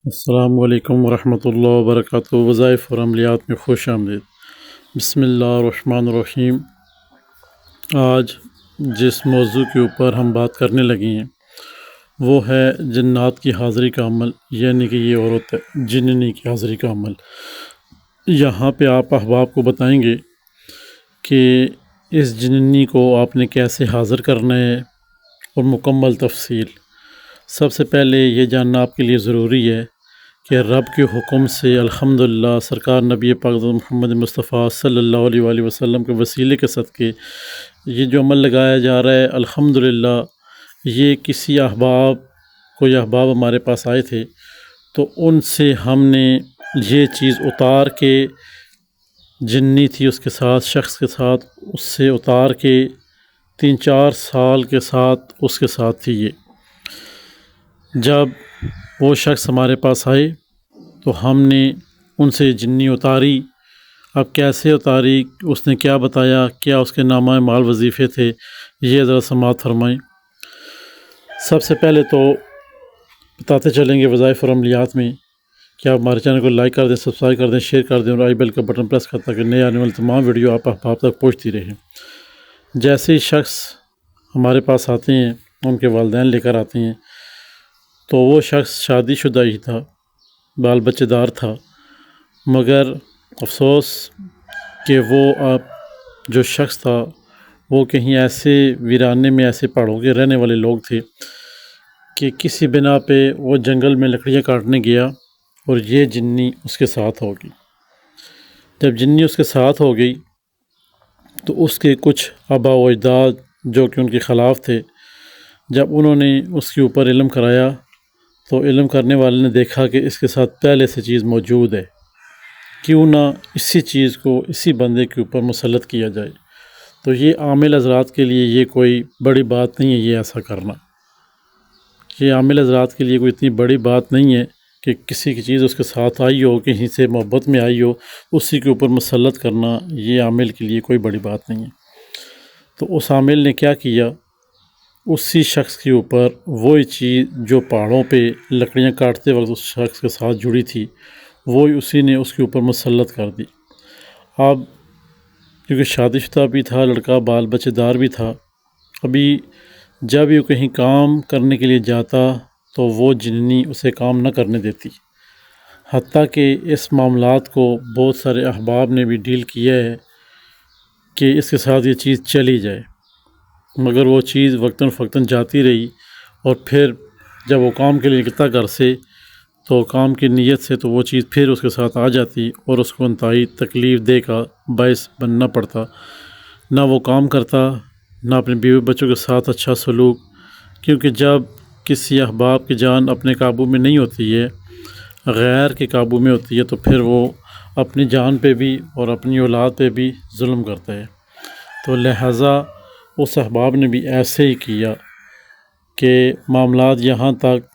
السلام علیکم ورحمۃ اللہ وبرکاتہ۔ وظائف اور عملیات میں خوش آمدید۔ بسم اللہ الرحمن الرحیم۔ آج جس موضوع کے اوپر ہم بات کرنے لگے ہیں وہ ہے جنات کی حاضری کا عمل، یعنی کہ یہ عورت ہے جننی کی حاضری کا عمل۔ یہاں پہ آپ احباب کو بتائیں گے کہ اس جننی کو آپ نے کیسے حاضر کرنا ہے اور مکمل تفصیل۔ سب سے پہلے یہ جاننا آپ کے لیے ضروری ہے کہ رب کے حکم سے الحمدللہ سرکار نبی پاک محمد مصطفیٰ صلی اللہ علیہ وآلہ وسلم کے وسیلے کے صدقے یہ جو عمل لگایا جا رہا ہے الحمدللہ، یہ کسی کوئی احباب ہمارے پاس آئے تھے تو ان سے ہم نے یہ چیز اتار کے، جنی تھی اس کے ساتھ، شخص کے ساتھ، اس سے اتار کے 3-4 سال کے ساتھ اس کے ساتھ تھی یہ۔ جب وہ شخص ہمارے پاس آئے تو ہم نے ان سے جنی اتاری۔ اب کیسے اتاری، اس نے کیا بتایا، کیا اس کے نامہ مال وظیفے تھے، یہ ذرا سماعت فرمائیں۔ سب سے پہلے تو بتاتے چلیں گے وظائف اور عملیات میں کہ آپ ہمارے چینل کو لائک کر دیں، سبسکرائب کر دیں، شیئر کر دیں اور آئی بیل کا بٹن پریس کر تاکہ نئے آنے والی تمام ویڈیو آپ تک پہنچتی رہیں۔ جیسے ہی شخص ہمارے پاس آتے ہیں، ان کے والدین لے کر آتے ہیں، تو وہ شخص شادی شدہ ہی تھا، بال بچے دار تھا، مگر افسوس کہ وہ جو شخص تھا وہ کہیں ایسے ویرانے میں، ایسے پہاڑوں کے رہنے والے لوگ تھے کہ کسی بنا پہ وہ جنگل میں لکڑیاں کاٹنے گیا اور یہ جنی اس کے ساتھ ہو گئی۔ جب جنی اس کے ساتھ ہو گئی تو اس کے کچھ آبا و اجداد جو کہ ان کے خلاف تھے، جب انہوں نے اس کے اوپر علم کرایا تو علم کرنے والے نے دیکھا کہ اس کے ساتھ پہلے سے چیز موجود ہے، کیوں نہ اسی چیز کو اسی بندے کے اوپر مسلط کیا جائے۔ تو یہ عامل حضرات کے لیے یہ کوئی بڑی بات نہیں ہے، یہ ایسا کرنا، یہ عامل حضرات کے لیے کوئی اتنی بڑی بات نہیں ہے کہ کسی کی چیز اس کے ساتھ آئی ہو، کہیں سے محبت میں آئی ہو، اسی کے اوپر مسلط کرنا یہ عامل کے لیے کوئی بڑی بات نہیں ہے۔ تو اس عامل نے کیا کیا، اسی شخص کے اوپر وہی چیز جو پہاڑوں پہ لکڑیاں کاٹتے وقت اس شخص کے ساتھ جڑی تھی، وہی اسی نے اس کے اوپر مسلط کر دی۔ اب کیونکہ شادی شدہ بھی تھا لڑکا، بال بچے دار بھی تھا، ابھی جب یہ کہیں کام کرنے کے لیے جاتا تو وہ جننی اسے کام نہ کرنے دیتی، حتیٰ کہ اس معاملات کو بہت سارے احباب نے بھی ڈیل کیا ہے کہ اس کے ساتھ یہ چیز چلی جائے، مگر وہ چیز وقتاً فوقتاً جاتی رہی، اور پھر جب وہ کام کے لیے نکلتا گھر سے تو کام کی نیت سے تو وہ چیز پھر اس کے ساتھ آ جاتی اور اس کو انتہائی تکلیف دہ کا باعث بننا پڑتا۔ نہ وہ کام کرتا، نہ اپنے بیوی بچوں کے ساتھ اچھا سلوک، کیونکہ جب کسی احباب کی جان اپنے قابو میں نہیں ہوتی ہے، غیر کے قابو میں ہوتی ہے، تو پھر وہ اپنی جان پہ بھی اور اپنی اولاد پہ بھی ظلم کرتا ہے۔ تو لہٰذا اس احباب نے بھی ایسے ہی کیا کہ معاملات یہاں تک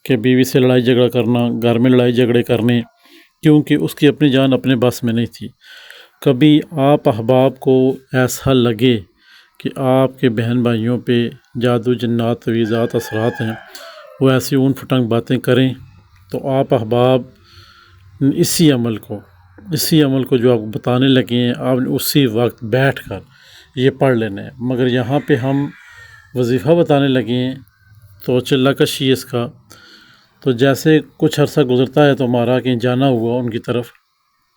کہ بیوی سے لڑائی جھگڑا کرنا، گھر میں لڑائی جھگڑے کرنے، کیونکہ اس کی اپنی جان اپنے بس میں نہیں تھی۔ کبھی آپ احباب کو ایسا لگے کہ آپ کے بہن بھائیوں پہ جادو، جنات، تعویذات، اثرات ہیں، وہ ایسی اون پھٹنگ باتیں کریں، تو آپ احباب اسی عمل کو جو آپ کو بتانے لگے ہیں، آپ نے اسی وقت بیٹھ کر یہ پڑھ لینا ہے۔ مگر یہاں پہ ہم وظیفہ بتانے لگے ہیں تو چلہ کشی اس کا، تو جیسے کچھ عرصہ گزرتا ہے تو ہمارا کہیں جانا ہوا ان کی طرف،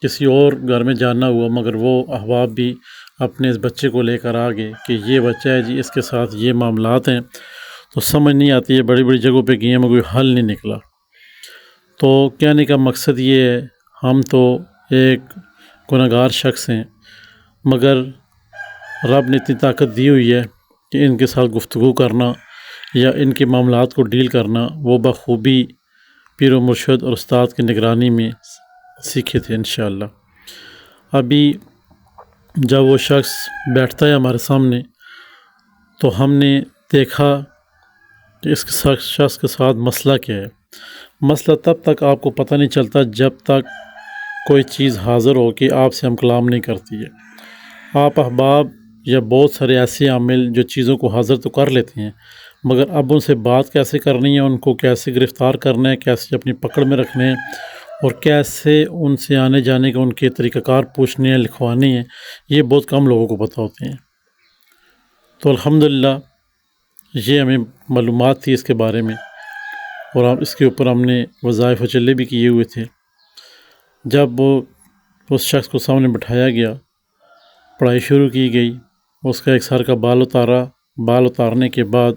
کسی اور گھر میں جانا ہوا، مگر وہ احباب بھی اپنے اس بچے کو لے کر آ گئے کہ یہ بچہ ہے جی، اس کے ساتھ یہ معاملات ہیں، تو سمجھ نہیں آتی ہے، بڑی بڑی جگہوں پہ گئے ہیں مگر کوئی حل نہیں نکلا۔ تو کہنے کا مقصد یہ ہے، ہم تو ایک گنہگار شخص ہیں، مگر رب نے اتنی طاقت دی ہوئی ہے کہ ان کے ساتھ گفتگو کرنا یا ان کے معاملات کو ڈیل کرنا وہ بخوبی پیر و مرشد اور استاد کی نگرانی میں سیکھے تھے انشاءاللہ۔ ابھی جب وہ شخص بیٹھتا ہے ہمارے سامنے تو ہم نے دیکھا کہ اس شخص کے ساتھ مسئلہ کیا ہے۔ مسئلہ تب تک آپ کو پتہ نہیں چلتا جب تک کوئی چیز حاضر ہو کہ آپ سے ہم کلام نہیں کرتی ہے۔ آپ احباب یا بہت سارے ایسے عامل جو چیزوں کو حاضر تو کر لیتے ہیں، مگر اب ان سے بات کیسے کرنی ہے، ان کو کیسے گرفتار کرنا ہے، کیسے اپنی پکڑ میں رکھنے ہیں، اور کیسے ان سے آنے جانے کے ان کے طریقہ کار پوچھنے ہیں، لکھوانے ہیں، یہ بہت کم لوگوں کو پتہ ہوتے ہیں۔ تو الحمدللہ یہ ہمیں معلومات تھی اس کے بارے میں، اور اس کے اوپر ہم نے وظائف و چلے بھی کیے ہوئے تھے۔ جب اس شخص کو سامنے بٹھایا گیا، پڑھائی شروع کی گئی، اس کا ایک سر کا بال اتارا، بال اتارنے کے بعد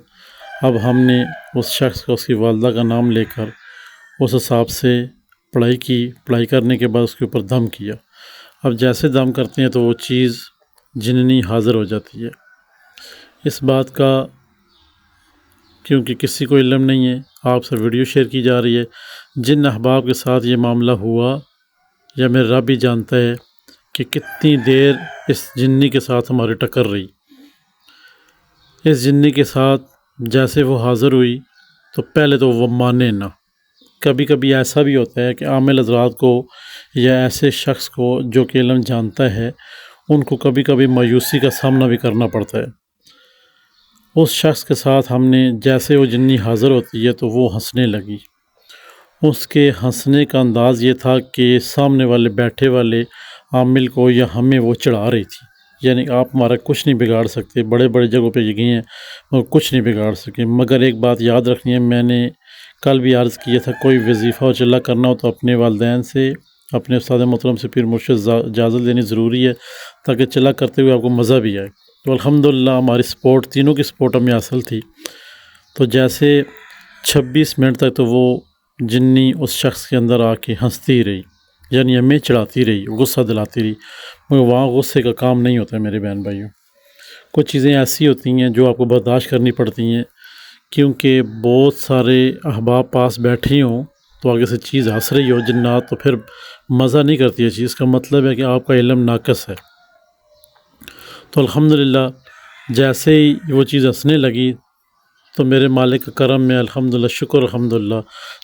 اب ہم نے اس شخص کا، اس کی والدہ کا نام لے کر اس حساب سے پڑھائی کی۔ پڑھائی کرنے کے بعد اس کے اوپر دم کیا۔ اب جیسے دم کرتے ہیں تو وہ چیز جننی حاضر ہو جاتی ہے۔ اس بات کا کیونکہ کسی کو علم نہیں ہے، آپ سے ویڈیو شیئر کی جا رہی ہے، جن احباب کے ساتھ یہ معاملہ ہوا یا میرا رب ہی جانتا ہے کہ کتنی دیر اس جنی کے ساتھ ہماری ٹکر رہی۔ اس جنی کے ساتھ جیسے وہ حاضر ہوئی تو پہلے تو وہ مانے نہ۔ کبھی کبھی ایسا بھی ہوتا ہے کہ عامل حضرات کو یا ایسے شخص کو جو کہ علم جانتا ہے، ان کو کبھی کبھی مایوسی کا سامنا بھی کرنا پڑتا ہے۔ اس شخص کے ساتھ ہم نے جیسے وہ جنی حاضر ہوتی ہے تو وہ ہنسنے لگی۔ اس کے ہنسنے کا انداز یہ تھا کہ سامنے والے بیٹھے والے عامل کو یا ہمیں وہ چڑھا رہی تھی، یعنی آپ ہمارا کچھ نہیں بگاڑ سکتے، بڑے بڑے جگہوں پہ یہ گئی ہیں مگر کچھ نہیں بگاڑ سکے۔ مگر ایک بات یاد رکھنی ہے، میں نے کل بھی عرض کیا تھا، کوئی وظیفہ و چلہ کرنا ہو تو اپنے والدین سے، اپنے استاد محترم سے، پیر مرشد اجازت لینی ضروری ہے، تاکہ چلا کرتے ہوئے آپ کو مزہ بھی آئے۔ تو الحمدللہ ہماری سپورٹ، تینوں کی سپورٹ ہمیں حاصل تھی۔ تو جیسے 26 منٹ تک تو وہ جنی اس شخص کے اندر آ کے ہنستی رہی، یعنی ہمیں چڑھاتی رہی، غصہ دلاتی رہی، مگر وہاں غصے کا کام نہیں ہوتا ہے میرے بہن بھائیوں۔ کچھ چیزیں ایسی ہوتی ہیں جو آپ کو برداشت کرنی پڑتی ہیں، کیونکہ بہت سارے احباب پاس بیٹھے ہوں تو آگے سے چیز ہنس رہی ہو جنات، تو پھر مزہ نہیں کرتی ہے چیز کا، مطلب ہے کہ آپ کا علم ناقص ہے۔ تو الحمدللہ جیسے ہی وہ چیز ہنسنے لگی تو میرے مالک کا کرم میں الحمدللہ، شکر الحمدللہ،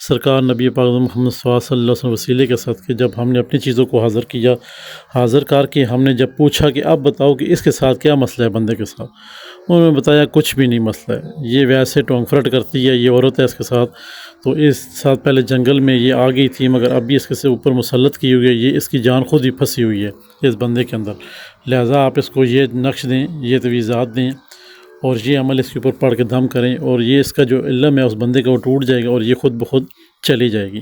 سرکار نبی پاک محمد صلی اللہ علیہ وسلم وسیلے کے صدقے جب ہم نے اپنی چیزوں کو حاضر کیا، حاضر کر کے ہم نے جب پوچھا کہ اب بتاؤ کہ اس کے ساتھ کیا مسئلہ ہے، بندے کے ساتھ، انہوں نے بتایا کچھ بھی نہیں مسئلہ ہے، یہ ویسے ٹونگ فرٹ کرتی ہے، یہ عورت ہے اس کے ساتھ، تو اس ساتھ پہلے جنگل میں یہ آ گئی تھی، مگر ابھی اس کے سے اوپر مسلط کی ہوئی ہے، یہ اس کی جان خود ہی پھنسی ہوئی ہے اس بندے کے اندر، لہٰذا آپ اس کو یہ نقش دیں، یہ تویزات دیں، اور یہ عمل اس کے اوپر پڑھ کے دم کریں، اور یہ اس کا جو علم ہے اس بندے کا وہ ٹوٹ جائے گا، اور یہ خود بخود چلی جائے گی۔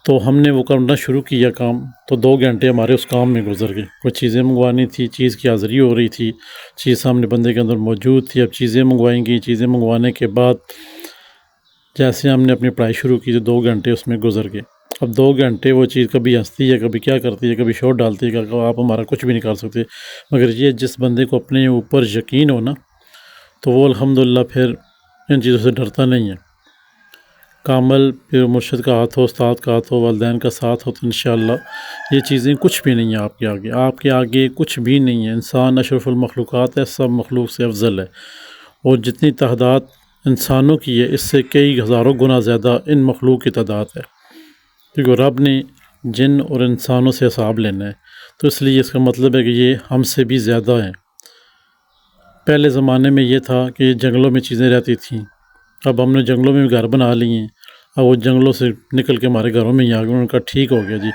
تو ہم نے وہ کرنا شروع کیا کام، تو 2 گھنٹے ہمارے اس کام میں گزر گئے۔ کچھ چیزیں منگوانی تھی، چیز کی حاضری ہو رہی تھی، چیز سامنے بندے کے اندر موجود تھی، اب چیزیں منگوائیں گی، چیزیں منگوانے کے بعد جیسے ہم نے اپنی پڑھائی شروع کی تو 2 گھنٹے اس میں گزر گئے۔ اب 2 گھنٹے وہ چیز کبھی ہنستی ہے، کبھی کیا کرتی ہے، کبھی شور ڈالتی ہے کہ آپ ہمارا کچھ بھی نہیں کر سکتے، مگر یہ جس بندے کو اپنے اوپر یقین ہو نا، تو وہ الحمدللہ پھر ان چیزوں سے ڈرتا نہیں ہے۔ کامل پیر مرشد کا ہاتھ ہو، استاد کا ہاتھ ہو، والدین کا ساتھ ہو، تو انشاءاللہ یہ چیزیں کچھ بھی نہیں ہیں آپ کے آگے، آپ کے آگے کچھ بھی نہیں ہے۔ انسان اشرف المخلوقات ہے، سب مخلوق سے افضل ہے، اور جتنی تعداد انسانوں کی ہے اس سے کئی ہزاروں گنا زیادہ ان مخلوق کی تعداد ہے، کیونکہ رب نے جن اور انسانوں سے حساب لینا ہے، تو اس لیے اس کا مطلب ہے کہ یہ ہم سے بھی زیادہ ہیں۔ پہلے زمانے میں یہ تھا کہ جنگلوں میں چیزیں رہتی تھیں، اب ہم نے جنگلوں میں گھر بنا لیے ہیں، اب وہ جنگلوں سے نکل کے ہمارے گھروں میں ہی آ گئے، ان کا ٹھیک ہو گیا جی،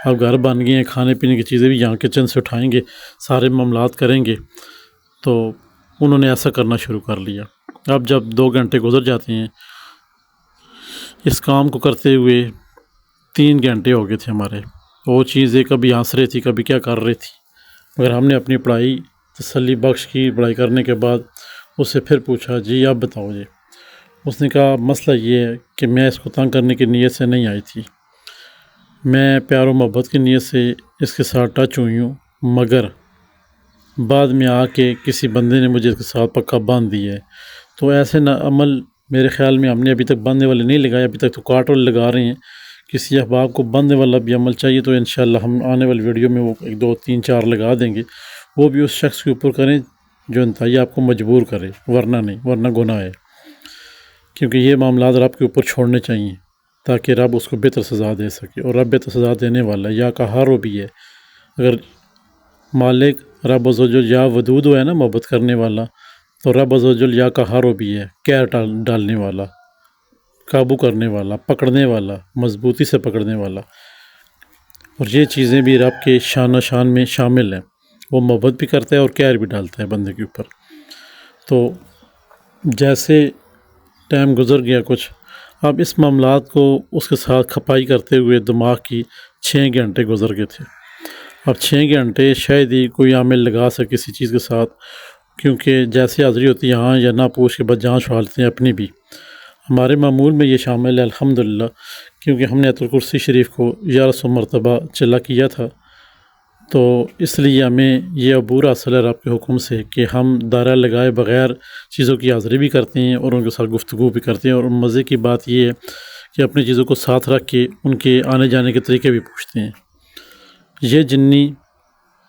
اب گھر بن گئے ہیں، کھانے پینے کی چیزیں بھی یہاں کچن سے اٹھائیں گے، سارے معاملات کریں گے، تو انہوں نے ایسا کرنا شروع کر لیا۔ اب جب 2 گھنٹے گزر جاتے ہیں اس کام کو کرتے ہوئے، 3 گھنٹے ہو گئے تھے ہمارے، وہ چیزیں کبھی ہنس رہی تھی، کبھی کیا کر رہی تھی، مگر ہم نے اپنی پڑھائی تسلی بخش کی۔ پڑھائی کرنے کے بعد اس سے پھر پوچھا، جی آپ بتاؤ جی۔ اس نے کہا مسئلہ یہ ہے کہ میں اس کو تنگ کرنے کی نیت سے نہیں آئی تھی، میں پیار و محبت کی نیت سے اس کے ساتھ ٹچ ہوئی ہوں، مگر بعد میں آ کے کسی بندے نے مجھے اس کے ساتھ پکا باندھ دی ہے، تو ایسے نہ عمل میرے خیال میں ہم نے ابھی تک باندھنے والے نہیں لگائے، ابھی تک تو کاٹ والے لگا رہے ہیں، کسی احباب کو باندھنے والا بھی عمل چاہیے تو انشاءاللہ ہم آنے والی ویڈیو میں وہ 1 2 3 4 لگا دیں گے، وہ بھی اس شخص کے اوپر کریں جو انتہائی آپ کو مجبور کرے، ورنہ نہیں، ورنہ گناہ ہے، کیونکہ یہ معاملات رب کے اوپر چھوڑنے چاہیے تاکہ رب اس کو بہتر سزا دے سکے، اور رب بہتر سزا دینے والا ہے، یا قہار وہ بھی ہے۔ اگر مالک رب عزوجل یا ودود ہے نا، محبت کرنے والا، تو رب عز و جل یا قہار بھی ہے، قہر ڈالنے والا، قابو کرنے والا، پکڑنے والا، مضبوطی سے پکڑنے والا۔ اور یہ چیزیں بھی رب کے شان و شان میں شامل ہیں، وہ محبت بھی کرتا ہے اور قہر بھی ڈالتا ہے بندے کے اوپر۔ تو جیسے ٹائم گزر گیا کچھ، اب اس معاملات کو اس کے ساتھ کھپائی کرتے ہوئے دماغ کی 6 گھنٹے گزر گئے تھے۔ اب 6 گھنٹے شاید ہی کوئی عامل لگا سکے کسی چیز کے ساتھ، کیونکہ جیسے حاضری ہوتی ہے ہاں یا نہ پوچھ کے بعد جان چھوڑتے ہیں اپنی بھی۔ ہمارے معمول میں یہ شامل ہے الحمدللہ، کیونکہ ہم نے آیت الکرسی شریف کو 1100 مرتبہ چلا کیا تھا، تو اس لیے ہمیں یہ عبور حاصل ہے رب کے حکم سے کہ ہم دائرہ لگائے بغیر چیزوں کی حاضری بھی کرتے ہیں اور ان کے ساتھ گفتگو بھی کرتے ہیں۔ اور مزے کی بات یہ ہے کہ اپنی چیزوں کو ساتھ رکھ کے ان کے آنے جانے کے طریقے بھی پوچھتے ہیں۔ یہ جنی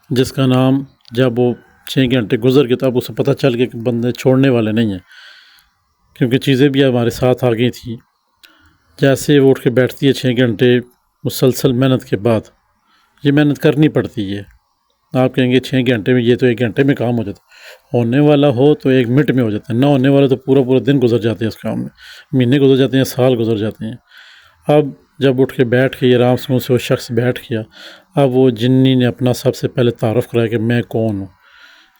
جس کا نام جب وہ 6 گھنٹے گزر گئے تو اب اسے پتہ چل گیا کہ بندے چھوڑنے والے نہیں ہیں، کیونکہ چیزیں بھی ہمارے ساتھ آ گئی تھیں۔ جیسے وہ اٹھ کے بیٹھتی ہے 6 گھنٹے مسلسل محنت کے بعد، یہ محنت کرنی پڑتی ہے۔ آپ کہیں گے 6 گھنٹے میں، یہ تو 1 گھنٹے میں کام ہو جاتا ہے، ہونے والا ہو تو 1 منٹ میں ہو جاتا ہے، نہ ہونے والا تو پورا پورا دن گزر جاتے ہیں اس کام میں، مہینے گزر جاتے ہیں، سال گزر جاتے ہیں۔ اب جب اٹھ کے بیٹھ کے یہ آرام سے وہ شخص بیٹھ گیا، اب وہ جنی نے اپنا سب سے پہلے تعارف کرایا کہ میں کون ہوں۔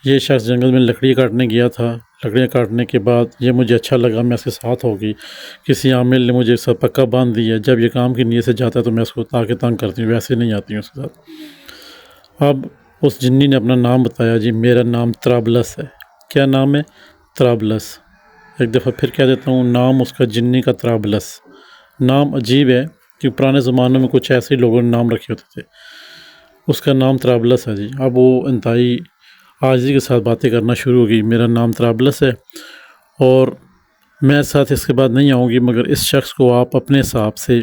یہ شخص جنگل میں لکڑی کاٹنے گیا تھا، لکڑیاں کاٹنے کے بعد یہ مجھے اچھا لگا، میں اس کے ساتھ ہو گئی، کسی عامل نے مجھے سب پکا باندھ دیا، جب یہ کام کی نیت سے جاتا ہے تو میں اس کو تاکہ تنگ کرتی ہوں، ویسے نہیں آتی ہوں اس کے ساتھ۔ اب اس جنی نے اپنا نام بتایا، جی میرا نام طرابلس ہے۔ کیا نام ہے؟ طرابلس۔ ایک دفعہ پھر کہہ دیتا ہوں، نام اس کا جنی کا طرابلس۔ نام عجیب ہے کہ پرانے زمانوں میں کچھ ایسے لوگوں نے نام رکھے ہوتے تھے، اس کا نام طرابلس ہے جی۔ اب وہ انتہائی عاجزی کے ساتھ باتیں کرنا شروع ہو گئی، میرا نام طرابلس ہے اور میں ساتھ اس کے بعد نہیں آؤں گی، مگر اس شخص کو آپ اپنے حساب سے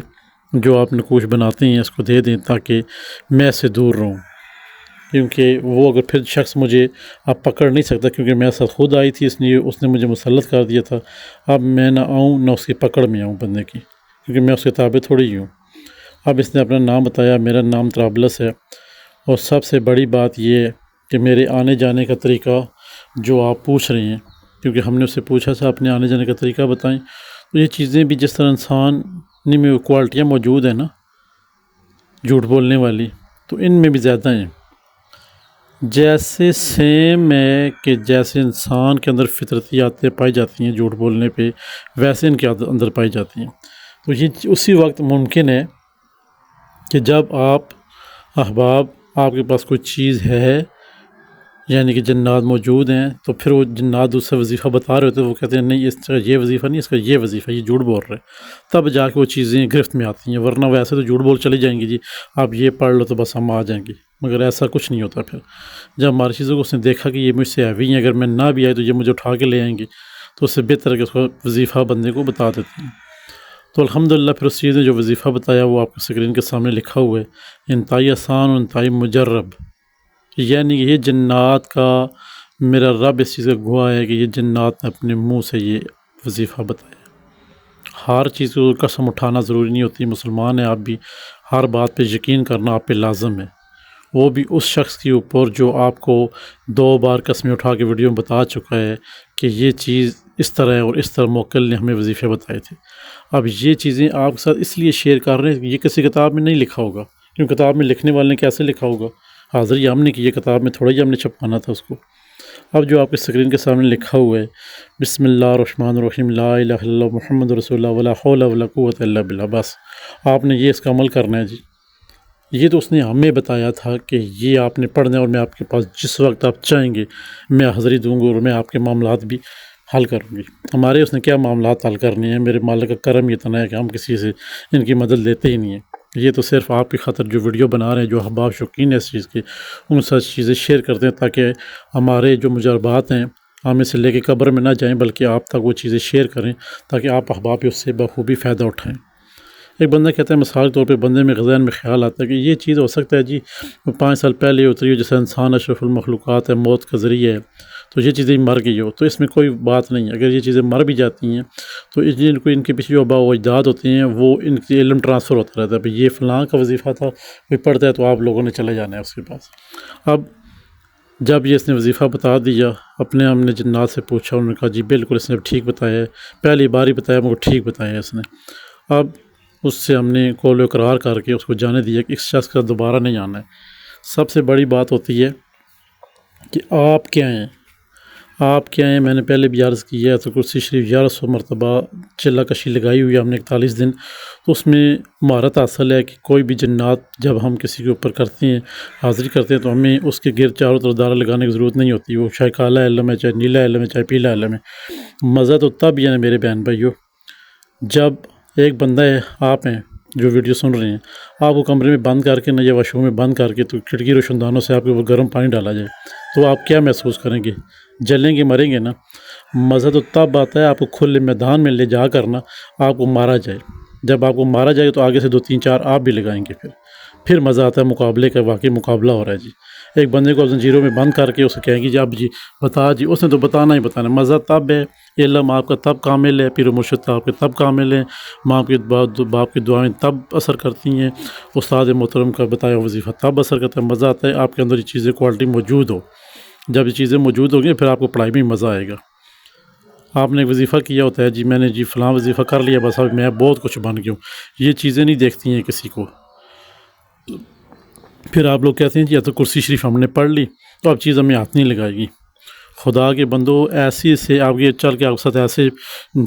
جو آپ نقوش بناتے ہیں اس کو دے دیں تاکہ میں اس سے دور رہوں، کیونکہ وہ اگر پھر شخص مجھے اب پکڑ نہیں سکتا، کیونکہ میرے ساتھ خود آئی تھی، اس لیے اس نے مجھے مسلط کر دیا تھا۔ اب میں نہ آؤں نہ اس کی پکڑ میں آؤں بندے کی، کیونکہ میں اس کے تابع تھوڑی ہی ہوں۔ اب اس نے اپنا نام بتایا، میرا نام طرابلس ہے، اور سب سے بڑی بات یہ ہے کہ میرے آنے جانے کا طریقہ جو آپ پوچھ رہے ہیں، کیونکہ ہم نے اس سے پوچھا تھا اپنے آنے جانے کا طریقہ بتائیں، تو یہ چیزیں بھی جس طرح انسان میں وہ کوالٹیاں موجود ہیں نا جھوٹ بولنے والی، تو ان میں بھی زیادہ ہیں۔ جیسے سیم ہے کہ جیسے انسان کے اندر فطرتی عادتیں پائی جاتی ہیں جھوٹ بولنے پہ، ویسے ان کے اندر پائی جاتی ہیں۔ تو یہ اسی وقت ممکن ہے کہ جب آپ احباب آپ کے پاس کوئی چیز ہے، یعنی کہ جنات موجود ہیں، تو پھر وہ جنات دوسرا وظیفہ بتا رہے ہوتے ہیں، وہ کہتے ہیں نہیں اس کا یہ وظیفہ نہیں، اس کا یہ وظیفہ، یہ جھوٹ بول رہے ہیں، تب جا کے وہ چیزیں گرفت میں آتی ہیں، ورنہ ویسے تو جھوٹ بول چلی جائیں گی، جی آپ یہ پڑھ لو تو بس ہم آ جائیں گے، مگر ایسا کچھ نہیں ہوتا۔ پھر جب ہماری چیزوں کو اس نے دیکھا کہ یہ مجھ سے ہیوی ہیں، اگر میں نہ بھی آئی تو یہ مجھے اٹھا کے لے آئیں گی، تو اس سے بہتر ہے کہ اس کو وظیفہ بندے کو بتا دیتے ہیں۔ تو الحمدللہ پھر اس چیز نے جو وظیفہ بتایا وہ آپ کو اسکرین کے سامنے لکھا ہوا ہے، انتہائی آسان اور انتہائی مجرب، یعنی کہ یہ جنات کا میرا رب اس چیز کا گواہ ہے کہ یہ جنات نے اپنے منہ سے یہ وظیفہ بتایا۔ ہر چیز کو قسم اٹھانا ضروری نہیں ہوتی، مسلمان ہیں آپ بھی، ہر بات پہ یقین کرنا آپ پہ لازم ہے، وہ بھی اس شخص کے اوپر جو آپ کو 2 بار قسمیں اٹھا کے ویڈیو میں بتا چکا ہے کہ یہ چیز اس طرح ہے اور اس طرح موکل نے ہمیں وظیفے بتائے تھے۔ اب یہ چیزیں آپ کے ساتھ اس لیے شیئر کر رہے ہیں کہ یہ کسی کتاب میں نہیں لکھا ہوگا، کیونکہ کتاب میں لکھنے والے نے کیسے لکھا ہوگا، حاضری ہم نے کی، یہ کتاب میں تھوڑا ہی ہم نے چھپانا تھا اس کو۔ اب جو آپ کے اسکرین کے سامنے لکھا ہوا ہے، بسم اللہ الرحمن الرحیم، لا الہ الا اللہ محمد رسول اللہ ولا حول ولا قوت الا باللہ، بس آپ نے یہ اس کا عمل کرنا ہے جی۔ یہ تو اس نے ہمیں بتایا تھا کہ یہ آپ نے پڑھنا ہے، اور میں آپ کے پاس جس وقت آپ چاہیں گے میں حاضری دوں گا، اور میں آپ کے معاملات بھی حل کروں گی۔ ہمارے اس نے کیا معاملات حل کرنے ہیں، میرے مالک کا کرم یہ اتنا ہے کہ ہم کسی سے ان کی مدد لیتے ہی نہیں ہیں۔ یہ تو صرف آپ کی خاطر جو ویڈیو بنا رہے ہیں، جو احباب شوقین ہیں اس چیز کے، ان سچ چیزیں شیئر کرتے ہیں تاکہ ہمارے جو مجربات ہیں ہم اسے لے کے قبر میں نہ جائیں، بلکہ آپ تک وہ چیزیں شیئر کریں تاکہ آپ احباب بھی اس سے بخوبی فائدہ اٹھائیں۔ ایک بندہ کہتا ہے مثال کے طور پہ بندے میں ذہن میں خیال آتا ہے کہ یہ چیز ہو سکتا ہے جی 5 سال پہلے اتری ہو، جیسے انسان اشرف المخلوقات ہے، موت کا ذریعہ ہے، تو یہ چیزیں مر گئی ہو، تو اس میں کوئی بات نہیں ہے۔ اگر یہ چیزیں مر بھی جاتی ہیں تو ان کے پیچھے جو آباء و اجداد ہوتے ہیں وہ ان کے علم ٹرانسفر ہوتا رہتا ہے، بھئی یہ فلاں کا وظیفہ تھا، کوئی پڑھتا ہے تو آپ لوگوں نے چلے جانا ہے اس کے پاس۔ اب جب یہ اس نے وظیفہ بتا دیا، اپنے ہم نے جنات سے پوچھا، انہوں نے کہا جی بالکل اس نے ٹھیک بتایا ہے، پہلی بار ہی بتایا مگر ٹھیک بتایا ہے اس نے۔ اب اس سے ہم نے قول و اقرار کر کے اس کو جانے دیا کہ اس شخص کا دوبارہ نہیں آنا ہے۔ سب سے بڑی بات ہوتی ہے کہ آپ کیا ہیں، آپ کیا ہیں۔ میں نے پہلے بھی عرض کی ہے تو کرسی شریف 1100 مرتبہ چلہ کشی لگائی ہوئی ہے ہم نے 41 دن، تو اس میں مہارت حاصل ہے کہ کوئی بھی جنات جب ہم کسی کے اوپر کرتے ہیں، حاضری کرتے ہیں، تو ہمیں اس کے گرد چاروں طرف دائرہ لگانے کی ضرورت نہیں ہوتی، وہ چاہے کالا علم ہے، چاہے نیلا علم ہے، چاہے پیلا علم ہے۔ مزہ تو تب ہے نا میرے بہن بھائیو، جب ایک بندہ ہے، آپ ہیں جو ویڈیو سن رہے ہیں، آپ کو کمرے میں بند کر کے نہ یا واش روم میں بند کر کے تو کھڑکی روشن دانوں سے آپ کے اوپر گرم پانی ڈالا جائے تو آپ کیا محسوس کریں گے؟ جلیں گے، مریں گے نا۔ مزہ تو تب آتا ہے آپ کو کھلے میدان میں لے جا کر نا آپ کو مارا جائے۔ جب آپ کو مارا جائے تو آگے سے 2 3 4 آپ بھی لگائیں گے، پھر مزہ آتا ہے مقابلے کا، واقعی مقابلہ ہو رہا ہے جی۔ ایک بندے کو زنجیروں میں بند کر کے اسے کہیں گے جی اب جی بتا جی، اس نے تو بتانا ہی بتانا۔ مزہ تب ہے، علم آپ کا تب کامل ہے، پیر و مرشد آپ کے تب کامل ہیں، ماں کے باپ کی دعائیں تب اثر کرتی ہیں، استاد محترم کا بتایا وظیفہ تب اثر کرتا ہے۔ مزہ آتا ہے آپ کے اندر یہ چیزیں کوالٹی موجود ہو۔ جب یہ چیزیں موجود ہوگی پھر آپ کو پڑھائی میں مزہ آئے گا۔ آپ نے وظیفہ کیا ہوتا ہے جی میں نے جی فلاں وظیفہ کر لیا بس اب میں بہت کچھ بن گیا ہوں، یہ چیزیں نہیں دیکھتی ہیں کسی کو۔ پھر آپ لوگ کہتے ہیں جی یا تو کرسی شریف ہم نے پڑھ لی تو اب چیز ہمیں ہاتھ نہیں لگائے گی۔ خدا کے بندو ایسی سے آپ کے چل کے آپ کے ساتھ ایسے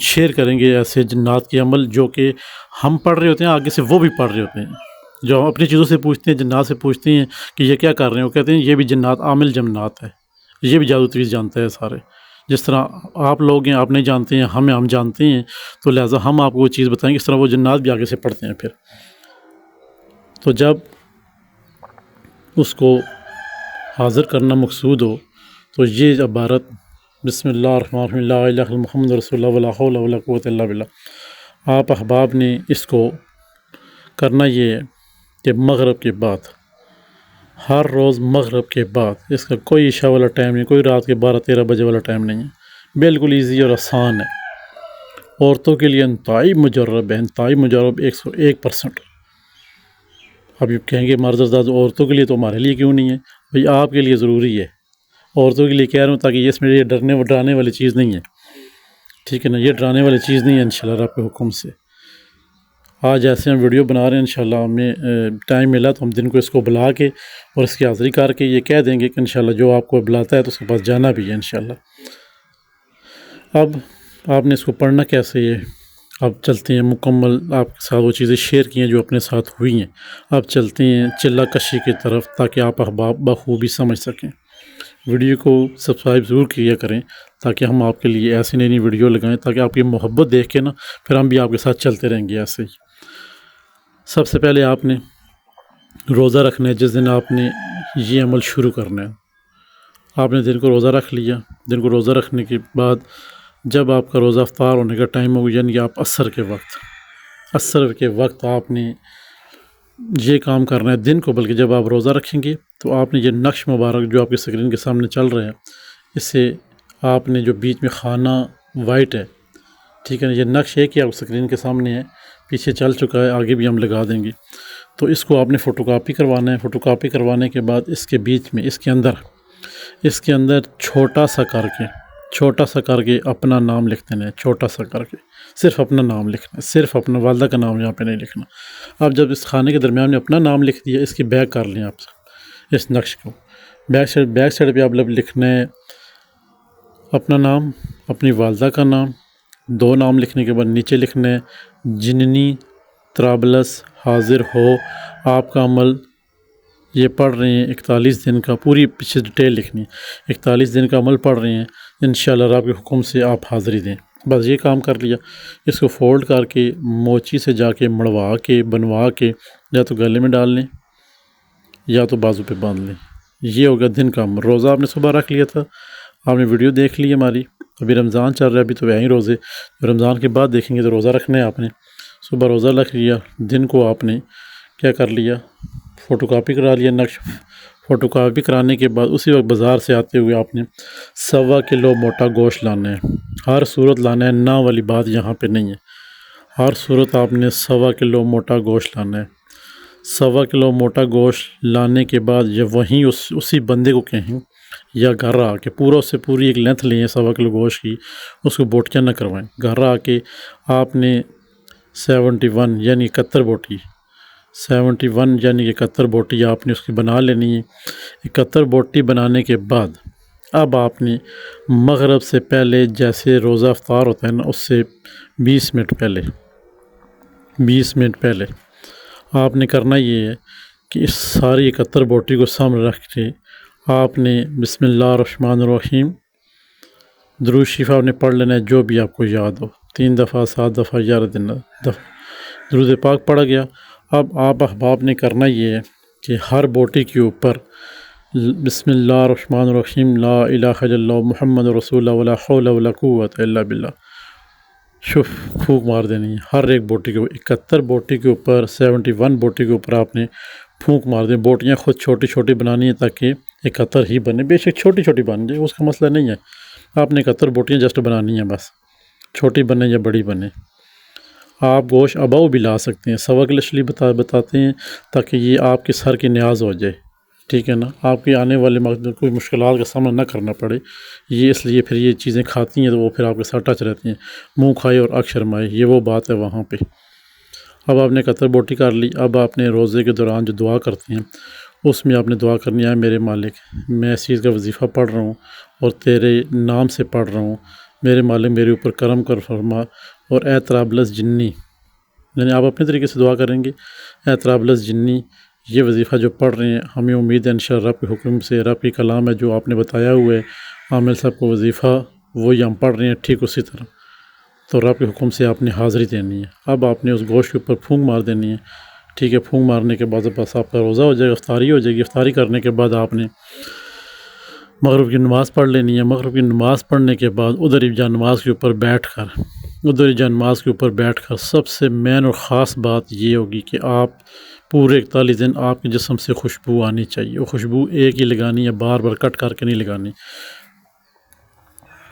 شیئر کریں گے ایسے جنات کے عمل جو کہ ہم پڑھ رہے ہوتے ہیں، آگے سے وہ بھی پڑھ رہے ہوتے ہیں، جو ہم اپنی چیزوں سے پوچھتے ہیں، جنات سے پوچھتے ہیں کہ یہ کیا کر رہے ہیں، وہ کہتے ہیں یہ بھی جنات عامل جنات ہے، یہ بھی جادو تویز جانتا ہے سارے۔ جس طرح آپ لوگ ہیں آپ نہیں جانتے ہیں، ہم جانتے ہیں، تو لہٰذا ہم آپ کو وہ چیز بتائیں گے، اس طرح وہ جنات بھی آگے سے پڑھتے ہیں۔ پھر تو جب اس کو حاضر کرنا مقصود ہو تو یہ عبارت بسم اللہ الرحمن الرحیم لا الہ الا محمد رسول اللہ ولا حول ولا قوۃ الا باللہ، آپ احباب نے اس کو کرنا یہ ہے کہ مغرب کے بعد، ہر روز مغرب کے بعد، اس کا کوئی عشاء والا ٹائم نہیں، کوئی رات کے 12 13 بجے والا ٹائم نہیں ہے، بالکل ایزی اور آسان ہے۔ عورتوں کے لیے انتہائی مجرب ہے، انتہائی مجرب 101%۔ اب یہ کہیں گے مرد حضرات عورتوں کے لیے تو ہمارے لیے کیوں نہیں ہے؟ بھئی آپ کے لیے ضروری ہے، عورتوں کے لیے کہہ رہا ہوں تاکہ اس میں یہ ڈرانے والی چیز نہیں ہے، ٹھیک ہے نا، یہ ڈرانے والی چیز نہیں ہے انشاءاللہ رب کے حکم سے۔ آج ایسے ہم ویڈیو بنا رہے ہیں، انشاءاللہ ہمیں ٹائم ملا تو ہم دن کو اس کو بلا کے اور اس کی حاضری کر کے یہ کہہ دیں گے کہ انشاءاللہ جو آپ کو بلاتا ہے تو اس کے پاس جانا بھی ہے انشاءاللہ۔ اب آپ نے اس کو پڑھنا کیسے ہے، اب چلتے ہیں مکمل آپ کے ساتھ وہ چیزیں شیئر کی ہیں جو اپنے ساتھ ہوئی ہیں، اب چلتے ہیں چلہ کشی کی طرف تاکہ آپ احباب بخوبی سمجھ سکیں۔ ویڈیو کو سبسکرائب ضرور کیا کریں تاکہ ہم آپ کے لیے ایسی نئی ویڈیو لگائیں، تاکہ آپ کی محبت دیکھ کے نا پھر ہم بھی آپ کے ساتھ چلتے رہیں گے ایسے ہی۔ سب سے پہلے آپ نے روزہ رکھنا ہے، جس دن آپ نے یہ عمل شروع کرنا ہے، آپ نے دن کو روزہ رکھ لیا۔ دن کو روزہ رکھنے کے بعد جب آپ کا روزہ افطار ہونے کا ٹائم ہو، یعنی آپ عصر کے وقت آپ نے یہ کام کرنا ہے دن کو، بلکہ جب آپ روزہ رکھیں گے تو آپ نے یہ نقش مبارک جو آپ کی اسکرین کے سامنے چل رہے ہیں، اس سے آپ نے جو بیچ میں خانہ وائٹ ہے، ٹھیک ہے نا، یہ نقش ہے کہ آپ اسکرین کے سامنے ہے، پیچھے چل چکا ہے، آگے بھی ہم لگا دیں گے، تو اس کو آپ نے فوٹو کاپی کروانا ہے۔ فوٹو کاپی کروانے کے بعد اس کے بیچ میں اس کے اندر چھوٹا سا کر کے اپنا نام لکھ دینا ہے، چھوٹا سا کر کے صرف اپنا نام لکھنا ہے، صرف اپنا والدہ کا نام یہاں پہ نہیں لکھنا۔ اب جب اس خانے کے درمیان میں اپنا نام لکھ دیا، اس کی بیک کر لیں آپ اس نقش کو، بیک سائڈ پہ آپ لکھنا ہے اپنا نام، اپنی والدہ کا نام، 2 نام لکھنے کے بعد نیچے لکھنا ہے جننی طرابلس حاضر ہو، آپ کا عمل یہ پڑھ رہے ہیں 41 دن کا، پوری پیچھے ڈیٹیل لکھنی ہے، 41 دن کا عمل پڑھ رہے ہیں، انشاءاللہ رب کے حکم سے آپ حاضری دیں۔ بس یہ کام کر لیا، اس کو فولڈ کر کے موچی سے جا کے مڑوا کے بنوا کے یا تو گلے میں ڈال لیں یا تو بازو پہ باندھ لیں، یہ ہوگا دن کا عمل۔ روزہ آپ نے صبح رکھ لیا تھا، آپ نے ویڈیو دیکھ لی ہماری، ابھی رمضان چل رہا ہے، ابھی تو یہیں روزے، رمضان کے بعد دیکھیں گے تو روزہ رکھنا ہے آپ نے۔ صبح روزہ رکھ لیا، دن کو آپ نے کیا کر لیا، فوٹو کاپی کرا لیا نقش۔ فوٹو کاپی کرانے کے بعد اسی وقت بازار سے آتے ہوئے آپ نے 1.25 کلو موٹا گوشت لانا ہے، ہر صورت لانا ہے، نہ والی بات یہاں پہ نہیں ہے، ہر صورت آپ نے 1.25 کلو موٹا گوشت لانا ہے۔ 1.25 کلو موٹا گوشت لانے کے بعد جب وہیں اسی بندے کو کہیں یا گھر آ کے پورا اس سے پوری ایک لینتھ لیں 1.25 کلو گوشت کی، اس کو بوٹیاں نہ کروائیں۔ گھر آ کے آپ نے 71 یعنی 71 بوٹی 71 یعنی 71 بوٹی آپ نے اس کی بنا لینی ہے۔ 71 بوٹی بنانے کے بعد اب آپ نے مغرب سے پہلے، جیسے روزہ افطار ہوتا ہے نا، اس سے 20 منٹ پہلے آپ نے کرنا یہ ہے کہ اس ساری 71 بوٹی کو سامنے رکھ کے آپ نے بسم اللہ الرحمن الرحیم درود شریف آپ نے پڑھ لینا ہے، جو بھی آپ کو یاد ہو، 3 دفعہ 7 دفعہ 11 دفعہ درود پاک پڑھا گیا۔ اب آپ احباب نے کرنا یہ ہے کہ ہر بوٹی کے اوپر بسم اللہ الرحمن الرحیم لا الہ الا اللہ محمد رسول اللہ ولا حول ولا قوت الا باللہ شف پھونک مار دینی ہے ہر ایک بوٹی کے اوپر۔ 71 بوٹی کے اوپر 71 بوٹی کے اوپر آپ نے پھونک مار دیں۔ بوٹیاں خود چھوٹی چھوٹی بنانی ہیں تاکہ 71 ہی بنے، بے شک چھوٹی چھوٹی بن جائے، اس کا مسئلہ نہیں ہے۔ آپ نے 71 بوٹیاں جسٹ بنانی ہیں، بس چھوٹی بنے یا بڑی بنے۔ آپ گوشت اباؤ بھی لا سکتے ہیں، 1.25 کلو اس لیے بتاتے ہیں تاکہ یہ آپ کے سر کی نیاز ہو جائے، ٹھیک ہے نا، آپ کے آنے والے وقت میں کوئی مشکلات کا سامنا نہ کرنا پڑے۔ یہ اس لیے پھر یہ چیزیں کھاتی ہیں تو وہ پھر آپ کے ساتھ ٹچ رہتی ہیں، منہ کھائے اور آنکھ شرمائے، یہ وہ بات ہے وہاں پہ۔ اب آپ نے 71 بوٹی کر لی۔ اب آپ نے روزے کے دوران جو دعا کرتے ہیں اس میں آپ نے دعا کرنی ہے، میرے مالک میں اس چیز کا وظیفہ پڑھ رہا ہوں اور تیرے نام سے پڑھ رہا ہوں، میرے مالک میرے اوپر کرم کر فرما، اور اے طرابلس جنی، یعنی آپ اپنے طریقے سے دعا کریں گے، اے طرابلس جنی یہ وظیفہ جو پڑھ رہے ہیں ہمیں امید ہے انشاءاللہ رب کے حکم سے، رب کی کلام ہے جو آپ نے بتایا ہوا ہے عامل صاحب کو وظیفہ وہی ہم پڑھ رہے ہیں ٹھیک اسی طرح، تو رب کے حکم سے آپ نے حاضری دینی ہے۔ اب آپ نے اس گوشت کے اوپر پھونک مار دینی ہے، ٹھیک ہے۔ پھونک مارنے کے بعد بس آپ کا روزہ ہو جائے گا، افطاری ہو جائے گی۔ افطاری کرنے کے بعد آپ نے مغرب کی نماز پڑھ لینی ہے۔ مغرب کی نماز پڑھنے کے بعد ادھر ہی جا نماز کے اوپر بیٹھ کر سب سے مین اور خاص بات یہ ہوگی کہ آپ پورے 41 دن آپ کے جسم سے خوشبو آنی چاہیے۔ وہ خوشبو ایک ہی لگانی ہے، بار بار کٹ کر کے نہیں لگانی۔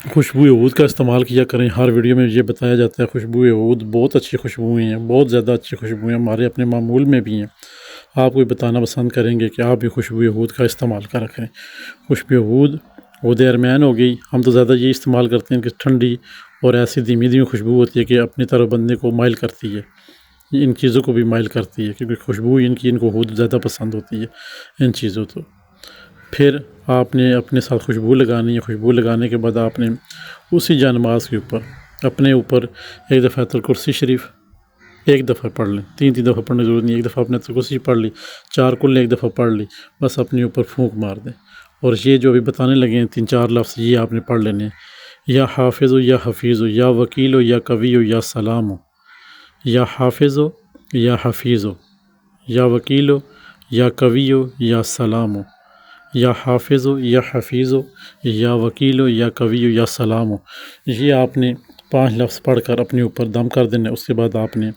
خوشبو عود کا استعمال کیا کریں، ہر ویڈیو میں یہ بتایا جاتا ہے خوشبو عود بہت اچھی خوشبوئیں ہیں، بہت زیادہ اچھی خوشبوئیں ہمارے اپنے معمول میں بھی ہیں۔ آپ کو بتانا پسند کریں گے کہ آپ بھی خوشبو عود کا استعمال کر کریں۔ خوشبو عود ارمین ہو گئی، ہم تو زیادہ یہ استعمال کرتے ہیں کہ ٹھنڈی اور ایسی دھیمی دھیمی خوشبو ہوتی ہے کہ اپنی طرف بندے کو مائل کرتی ہے، ان چیزوں کو بھی مائل کرتی ہے، کیونکہ خوشبو ان کو عود زیادہ پسند ہوتی ہے ان چیزوں تو۔ پھر آپ نے اپنے ساتھ خوشبو لگانی ہے۔ خوشبو لگانے کے بعد آپ نے اسی جا نماز کے اوپر اپنے اوپر ایک دفعہ آیت الکرسی شریف ایک دفعہ پڑھ لیں، 3 دفعہ پڑھنے کی ضرورت نہیں، ایک دفعہ اپنے آیت الکرسی پڑھ لی، 4 کل ایک دفعہ پڑھ لی، بس اپنے اوپر پھونک مار دیں۔ اور یہ جو ابھی بتانے لگے ہیں 3-4 لفظ یہ آپ نے پڑھ لینے ہیں، یا حافظ ہو یا حفیظ ہو، یا وکیل ہو یا قوی ہو یا سلام ہو، یا حافظ ہو یا حفیظ ہو، یا وکیل ہو یا قوی ہو یا سلام ہو، یا حافظ ہو یا حفیظ ہو، یا وکیل ہو یا قوی ہو یا سلام ہو۔ یہ آپ نے 5 لفظ پڑھ کر اپنے اوپر دم کر دینا ہے۔ اس کے بعد آپ نے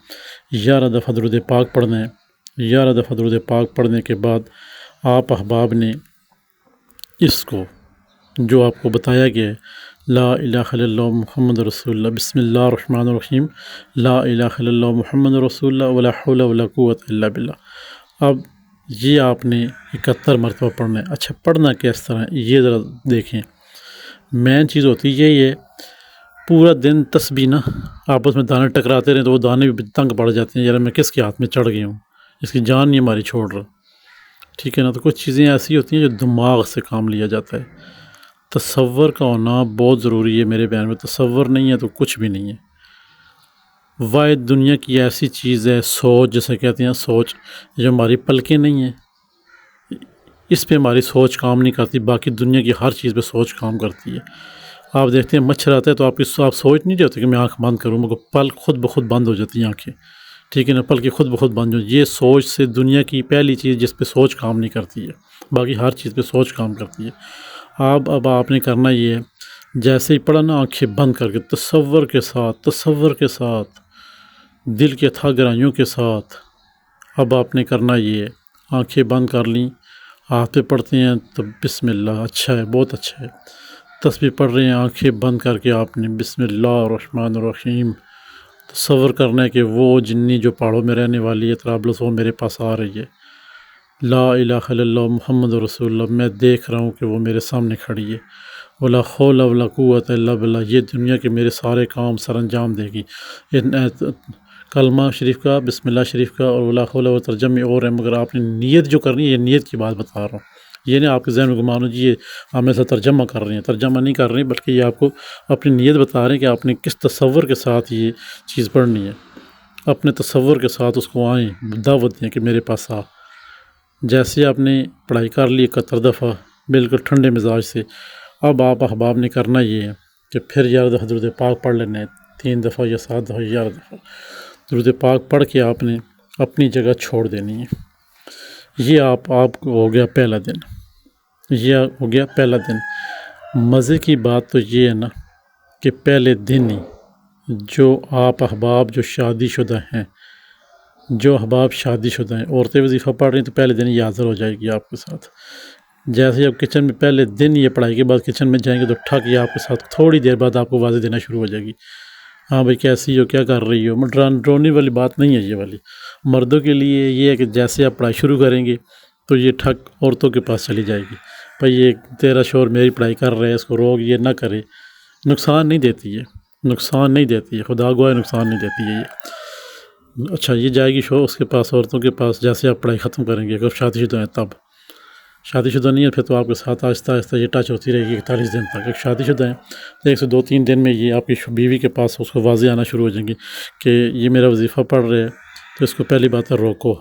11 دفعہ درود پاک پڑھنا ہے۔ 11 دفعہ درود پاک پڑھنے کے بعد آپ احباب نے اس کو جو آپ کو بتایا گیا ہے لا الہ الا اللہ محمد رسول اللہ، بسم اللہ الرحمن الرحیم لا الہ الا اللہ محمد رسول اللہ ولا حول ولا قوت الا باللہ، اب یہ آپ نے 71 مرتبہ پڑھنا ہے۔ اچھا پڑھنا کس طرح ہے یہ ذرا دیکھیں، مین چیز ہوتی ہے یہ پورا دن تسبیح نا آپس میں دانے ٹکراتے رہیں تو وہ دانے بھی تنگ پڑ جاتے ہیں، یار میں کس کے ہاتھ میں چڑھ گیا ہوں، اس کی جان نہیں ہماری چھوڑ رہا، ٹھیک ہے نا۔ تو کچھ چیزیں ایسی ہوتی ہیں جو دماغ سے کام لیا جاتا ہے، تصور کا ہونا بہت ضروری ہے میرے بیان میں، تصور نہیں ہے تو کچھ بھی نہیں ہے۔ واحد دنیا کی ایسی چیز ہے سوچ، جیسے کہتے ہیں سوچ، جو ہماری پلکیں نہیں ہیں اس پہ ہماری سوچ کام نہیں کرتی، باقی دنیا کی ہر چیز پہ سوچ کام کرتی ہے۔ آپ دیکھتے ہیں مچھر آتا ہے تو آپ سوچ نہیں جاتے کہ میں آنکھ بند کروں، مگر پل خود بخود بند ہو جاتی ہیں آنکھیں، ٹھیک ہے نا، پل کی خود بخود بند ہو۔ یہ سوچ سے دنیا کی پہلی چیز جس پہ سوچ کام نہیں کرتی ہے، باقی ہر چیز پہ سوچ کام کرتی ہے۔ اب آپ نے کرنا یہ ہے، جیسے ہی پڑھا نا آنکھیں بند کر کے تصور کے ساتھ دل کے اتھا گہرائیوں کے ساتھ اب آپ نے کرنا یہ ہے، آنکھیں بند کر لیں، ہاتھ پہ پڑھتے ہیں تو بسم اللہ، اچھا ہے بہت اچھا ہے، تسبیح پڑھ رہے ہیں آنکھیں بند کر کے آپ نے بسم اللہ الرحمن الرحیم تصور کرنا ہے کہ وہ جنی جو پہاڑوں میں رہنے والی ہے طرابلس وہ میرے پاس آ رہی ہے، لا الہ الا اللہ محمد رسول اللہ، میں دیکھ رہا ہوں کہ وہ میرے سامنے کھڑی ہے، ولا حول ولا قوت الا باللہ، یہ دنیا کے میرے سارے کام سر انجام دے گی۔ کلمہ شریف کا، بسم اللہ شریف کا اور ولا حول ولا ترجمے اور ہیں، مگر آپ نے نیت جو کرنی ہے، یہ نیت کی بات بتا رہا ہوں، یہ نہیں آپ کے ذہن میں گمان ہو جی یہ آپ میں سے ترجمہ کر رہی ہیں، ترجمہ نہیں کر رہی، بلکہ یہ آپ کو اپنی نیت بتا رہے ہیں کہ آپ نے کس تصور کے ساتھ یہ چیز پڑھنی ہے، اپنے تصور کے ساتھ اس کو آئیں، دعوت دیں کہ میرے پاس آ۔ جیسے آپ نے پڑھائی کر لی 71 دفعہ بالکل ٹھنڈے مزاج سے، اب آپ احباب نے کرنا یہ ہے کہ پھر 11 دفعہ درود پاک پڑھ لینا ہے، 3 دفعہ یا 7 دفعہ یا 11 دفعہ درود پاک پڑھ کے آپ نے اپنی جگہ چھوڑ دینی ہے۔ یہ آپ کو ہو گیا پہلا دن، یہ ہو گیا پہلا دن۔ مزے کی بات تو یہ ہے نا کہ پہلے دن ہی جو آپ احباب جو شادی شدہ ہیں، جو احباب شادی شدہ ہیں، عورتیں وظیفہ پڑھ رہی ہیں تو پہلے دن یہ حاضر ہو جائے گی آپ کے ساتھ۔ جیسے آپ کچن میں پہلے دن یہ پڑھائی کے بعد کچن میں جائیں گے تو ٹھک یہ آپ کے ساتھ تھوڑی دیر بعد آپ کو واضح دینا شروع ہو جائے گی، ہاں بھائی کیسی ہو، کیا کر رہی ہو۔ ڈرونی والی بات نہیں ہے یہ والی۔ مردوں کے لیے یہ ہے کہ جیسے آپ پڑھائی شروع کریں گے تو یہ ٹھک عورتوں کے پاس چلی جائے گی، بھائی یہ تیرا شوہر میری پڑھائی کر رہے ہے، اس کو روک، یہ نہ کرے۔ نقصان نہیں دیتی ہے، نقصان نہیں دیتی ہے، خدا گواہ نقصان نہیں دیتی ہے یہ۔ اچھا یہ جائے گی شوہر اس کے پاس، عورتوں کے پاس، جیسے آپ پڑھائی ختم کریں گے، اگر شادی شدہ ہیں تب۔ شادی شدہ نہیں ہے پھر تو آپ کے ساتھ آہستہ آہستہ یہ ٹچ ہوتی رہے گی 41 دن تک۔ ایک شادی شدہ ہیں تو 1 سے 2-3 دن میں یہ آپ کی بیوی کے پاس اس کو واضح آنا شروع ہو جائیں گی کہ یہ میرا وظیفہ پڑھ رہے ہے، تو اس کو پہلی بات ہے روکو۔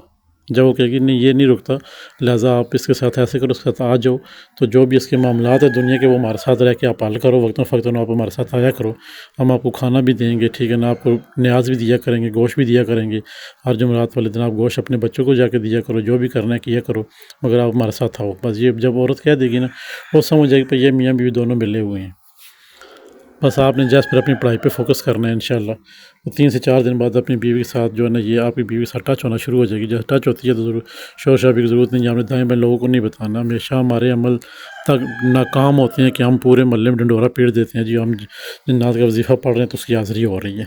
جب وہ کہے گی نہیں یہ نہیں رکتا، لہٰذا آپ اس کے ساتھ ایسے کرو، اس کے ساتھ آ جاؤ، تو جو بھی اس کے معاملات ہیں دنیا کے وہ ہمارے ساتھ رہ کے آپ حل کرو، وقتاً فوقتاً آپ ہمارے ساتھ آیا کرو، ہم آپ کو کھانا بھی دیں گے، ٹھیک ہے نا، آپ کو نیاز بھی دیا کریں گے، گوشت بھی دیا کریں گے، ہر جمعرات والے دن آپ گوشت اپنے بچوں کو جا کے دیا کرو، جو بھی کرنا ہے کیا کرو، مگر آپ ہمارے ساتھ آؤ۔ بس یہ جب عورت کہہ دے گی نا، وہ سمجھ جائے گی کہ یہ میاں بیوی دونوں ملے ہوئے ہیں۔ بس آپ نے جیسے پھر اپنی پڑھائی پہ فوکس کرنا ہے انشاءاللہ۔ تو 3 سے 4 دن بعد اپنی بیوی کے ساتھ جو ہے نا یہ آپ کی بیوی کے ساتھ ٹچ ہونا شروع ہو جائے گی۔ جب ٹچ ہوتی ہے تو ضرور شور شرابے کی ضرورت نہیں ہے، ہم نے دائیں بائیں لوگوں کو نہیں بتانا۔ ہمیشہ ہمارے عمل تک ناکام ہوتے ہیں کہ ہم پورے محلے میں ڈنڈورا پیٹ دیتے ہیں جی ہم جنات کا وظیفہ پڑھ رہے ہیں تو اس کی حاضری ہو رہی ہے۔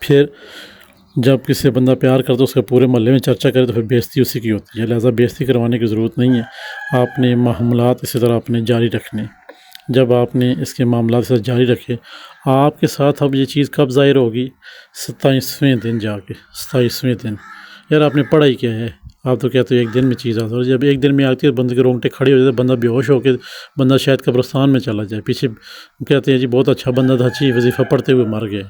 پھر جب کسی سے بندہ پیار کرتا ہے اس کے پورے محلے میں چرچا کرے تو پھر بےزتی اسی کی ہوتی ہے، لہٰذا بےزتی کروانے کی ضرورت نہیں ہے۔ آپ نے معاملات اسی طرح اپنے جاری رکھنے۔ جب آپ نے اس کے معاملات سے جاری رکھے، آپ کے ساتھ اب یہ چیز کب ظاہر ہوگی؟ 27ویں دن جا کے، 27ویں دن۔ یار آپ نے پڑھا ہی کیا ہے؟ آپ تو کہتے ہو ایک دن میں چیز آتا ہے، جب ایک دن میں آتی ہے بندے کے رونگٹے کھڑے ہو جاتے ہیں، بندہ بے ہوش ہو کے بندہ شاید قبرستان میں چلا جائے، پیچھے کہتے ہیں جی بہت اچھا بندہ تھا، اچھی وظیفہ پڑھتے ہوئے مر گئے۔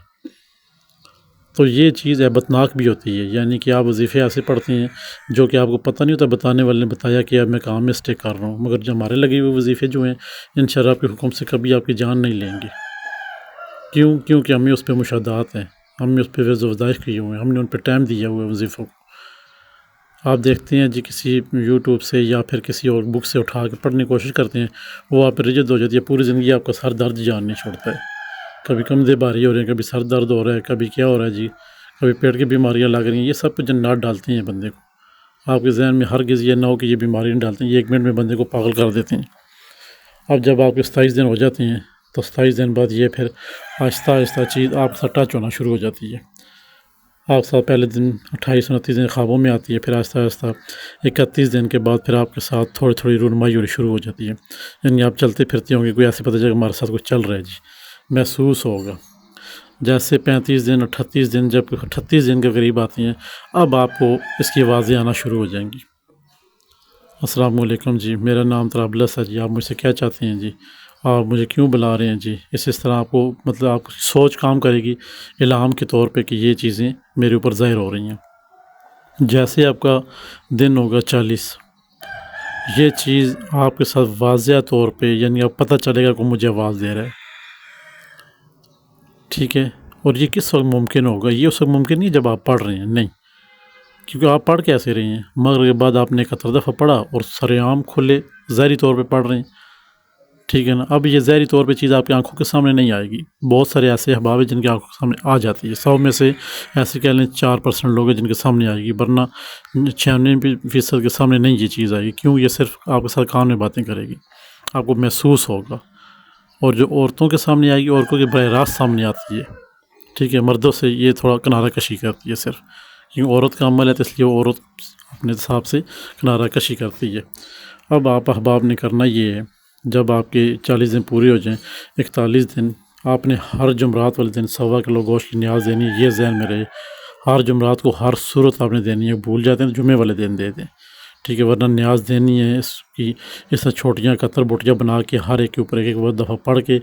تو یہ چیز ہیبتناک بھی ہوتی ہے، یعنی کہ آپ وظیفے ایسے پڑھتے ہیں جو کہ آپ کو پتہ نہیں ہوتا، بتانے والے نے بتایا کہ اب میں کہاں مسٹیک کر رہا ہوں، مگر جو ہمارے لگے ہوئے وظیفے جو ہیں انشاءاللہ آپ کے حکم سے کبھی آپ کی جان نہیں لیں گے۔ کیونکہ ہمیں اس پہ مشاہدات ہیں، ہم نے اس پہ وظائف کیے ہوئے ہیں، ہم نے ان پہ ٹائم دیا ہوا ہے وظیفوں کو۔ آپ دیکھتے ہیں جی کسی یوٹیوب سے یا پھر کسی اور بک سے اٹھا کے پڑھنے کی کوشش کرتے ہیں، وہ آپ پہ رجد ہو جاتی ہے، پوری زندگی آپ کا سر درد جان نہیں چھوڑتا ہے، کبھی کندھے بھاری ہو رہے ہیں، کبھی سر درد ہو رہا ہے، کبھی کیا ہو رہا ہے جی، کبھی پیٹ کی بیماریاں لگ رہی ہیں، یہ سب کچھ جنات ڈالتے ہیں بندے کو۔ آپ کے ذہن میں ہرگز یہ نہ ہو کہ یہ بیماری نہیں ڈالتے ہیں، یہ 1 منٹ میں بندے کو پاگل کر دیتے ہیں۔ اب جب آپ کے 27 دن ہو جاتے ہیں تو 27 دن بعد یہ پھر آہستہ آہستہ چیز آپ کے ساتھ ٹچ ہونا شروع ہو جاتی ہے۔ آپ کے ساتھ پہلے دن 28-29 دن خوابوں میں آتی ہے، پھر آہستہ آہستہ 31 دن کے بعد پھر آپ کے ساتھ تھوڑی تھوڑی رونمائی ہونی شروع ہو جاتی ہے، یعنی آپ چلتے پھرتے ہوں گے، کوئی ایسے پتہ چلے کہ ہمارے ساتھ کچھ چل رہا ہے جی، محسوس ہوگا۔ جیسے 35 دن 38 دن، جب 38 دن کے قریب آتی ہیں اب آپ کو اس کی آوازیں آنا شروع ہو جائیں گی۔ السلام علیکم جی، میرا نام طرابلس ہے جی، آپ مجھ سے کیا چاہتے ہیں جی، آپ مجھے کیوں بلا رہے ہیں جی، اس طرح آپ کو مطلب آپ سوچ کام کرے گی الہام کے طور پہ کہ یہ چیزیں میرے اوپر ظاہر ہو رہی ہیں۔ جیسے آپ کا دن ہوگا 40، یہ چیز آپ کے ساتھ واضح طور پہ یعنی آپ پتہ چلے گا کہ مجھے آواز دے رہا ہے، ٹھیک ہے۔ اور یہ کس وقت ممکن ہوگا؟ یہ اس وقت ممکن نہیں جب آپ پڑھ رہے ہیں، نہیں، کیونکہ آپ پڑھ کیسے رہے ہیں؟ مغرب کے بعد آپ نے 71 دفعہ پڑھا اور سرعام کھلے ظاہری طور پہ پڑھ رہے ہیں، ٹھیک ہے نا۔ اب یہ ظاہری طور پہ چیز آپ کی آنکھوں کے سامنے نہیں آئے گی، بہت سارے ایسے احباب ہیں جن کی آنکھوں کے سامنے آ جاتی ہے، 100 میں سے ایسے کہہ لیں 4% لوگ ہیں جن کے سامنے آئے گی، ورنہ 96% کے سامنے نہیں یہ چیز آئے گی۔ کیوں؟ یہ صرف آپ کے ساتھ کان میں باتیں کرے گی، آپ کو محسوس ہوگا۔ اور جو عورتوں کے سامنے آئے گی، عورتوں کے براہ راست سامنے آتی ہے، ٹھیک ہے، مردوں سے یہ تھوڑا کنارہ کشی کرتی ہے صرف، کیونکہ عورت کا عمل ہے تو اس لیے وہ عورت اپنے حساب سے کنارہ کشی کرتی ہے۔ اب آپ احباب نے کرنا یہ ہے، جب آپ کے 40 دن پورے ہو جائیں، 41 دن آپ نے ہر جمعرات والے دن 1.25 کلو گوشت کی نیاز دینی ہے، یہ ذہن میں رہے۔ ہر جمعرات کو ہر صورت آپ نے دینی ہے، بھول جاتے ہیں تو جمعے والے دن دے دیں، ٹھیک ہے، ورنہ نیاز دینی ہے اس کی۔ اس طرح چھوٹیاں قطر بوٹیاں بنا کے ہر ایک کے اوپر ایک دفعہ پڑھ کے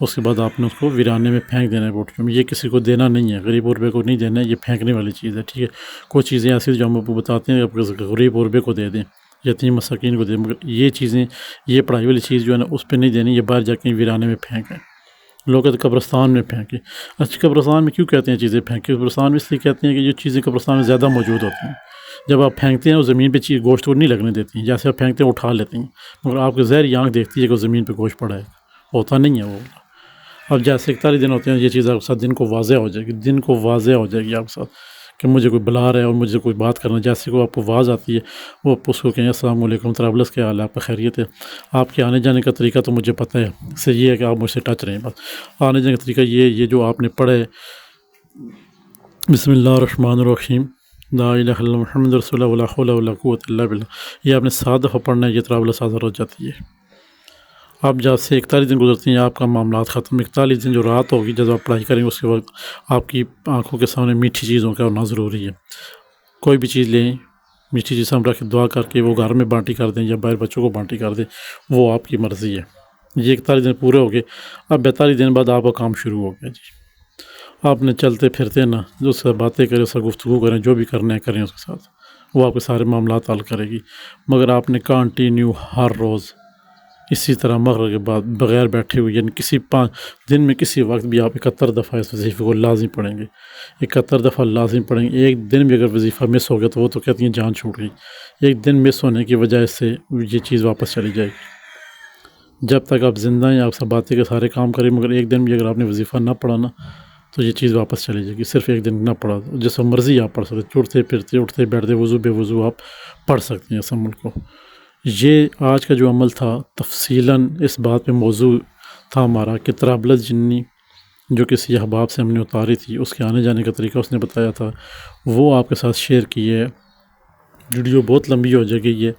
اس کے بعد آپ نے اس کو ویرانے میں پھینک دینا ہے بوٹیوں میں۔ یہ کسی کو دینا نہیں ہے، غریب غربے کو نہیں دینا ہے، یہ پھینکنے والی چیز ہے، ٹھیک ہے۔ کچھ چیزیں ایسی جو ہم آپ کو بتاتے ہیں غریب غربے کو دے دیں، یتیم مساکین کو دیں، مگر یہ چیزیں، یہ پڑھائی والی چیز جو ہے نا اس پہ نہیں دینی، یہ باہر جا کے ویرانے میں پھینکیں۔ لوگ کہتے ہیں قبرستان میں پھینکیں۔ اچھا، قبرستان میں کیوں کہتے ہیں چیزیں پھینکیں؟ قبرستان میں اس لیے کہتے ہیں کہ یہ چیزیں قبرستان میں زیادہ موجود ہوتی ہیں۔ جب آپ پھینکتے ہیں وہ زمین پہ چیز گوشت کو نہیں لگنے دیتی ہیں، جیسے آپ پھینکتے ہیں اٹھا لیتے ہیں، مگر آپ کے ظاہری آنکھ دیکھتی ہے کہ وہ زمین پہ گوشت پڑا ہے، ہوتا نہیں ہے وہ۔ اب جیسے 41 دن ہوتے ہیں، یہ چیز آپ کے ساتھ دن کو واضح ہو جائے گی، دن کو واضح ہو جائے گی آپ کے ساتھ کہ مجھے کوئی بلا رہا ہے اور مجھے کوئی بات کرنا ہے۔ جیسے کو آپ کو آواز آتی ہے، وہ اس کو کہیں السلام علیکم طرابلس، کیا حال ہے، آپ کا خیریت ہے؟ آپ کے آنے جانے کا طریقہ تو مجھے پتہ ہے، اس سے یہ ہے کہ آپ مجھ سے ٹچ رہیں، بس آنے جانے کا طریقہ یہ جو آپ نے پڑھا ہے، بسم اللہ الرحمن الرحیم، لا الہ الا اللہ محمد رسول اللہ ولا حول ولا قوۃ الا باللہ، یہ آپ نے 7 دفعہ پڑھنا ہے، یہ طرابلس آزاد ہو جاتی ہے۔ اب جب سے 41 دن گزرتی ہیں آپ کا معاملات ختم۔ 41 دن جو رات ہوگی جب آپ پڑھائی کریں گے، اس کے وقت آپ کی آنکھوں کے سامنے میٹھی چیزوں کا ہونا ضروری ہے۔ کوئی بھی چیز لیں، میٹھی چیز ہم رکھ دعا کر کے وہ گھر میں بانٹی کر دیں یا باہر بچوں کو بانٹی کر دیں، وہ آپ کی مرضی ہے۔ یہ 41 دن پورے ہو گئے، اب 42 دن بعد آپ کا کام شروع ہو گیا جی۔ آپ نے چلتے پھرتے نا اس سے باتیں کریں، اس سے گفتگو کریں، جو بھی کرنا ہے کریں اس کے ساتھ، وہ آپ کے سارے معاملات حل کرے گی۔ مگر آپ نے کنٹینیو ہر روز اسی طرح مغرب کے بعد بغیر بیٹھے ہوئے، یعنی کسی 5 دن میں کسی وقت بھی آپ 71 دفعہ اس وظیفے کو لازم پڑھیں گے، 71 دفعہ لازم پڑھیں گے۔ ایک دن بھی اگر وظیفہ مس ہو گیا تو وہ تو کہتی ہیں جان چھوٹ گئی۔ ایک دن مس ہونے کی وجہ سے یہ چیز واپس چلی جائے گی۔ جب تک آپ زندہ ہیں آپ سب باتیں کے سارے کام کریں، مگر ایک دن بھی اگر آپ نے وظیفہ نہ پڑھا نا تو یہ چیز واپس چلی جائے گی۔ صرف ایک دن نہ پڑھا، جس مرضی آپ پڑھ سکتے، چڑھتے پھرتے اٹھتے بیٹھتے وضو بے وضو آپ پڑھ سکتے ہیں اس عمل کو۔ یہ آج کا جو عمل تھا تفصیلاً اس بات پہ موضوع تھا ہمارا کہ طرابلس جنی جو کسی احباب سے ہم نے اتاری تھی، اس کے آنے جانے کا طریقہ اس نے بتایا تھا، وہ آپ کے ساتھ شیئر کی ہے۔ ویڈیو بہت لمبی ہو جائے گی یہ،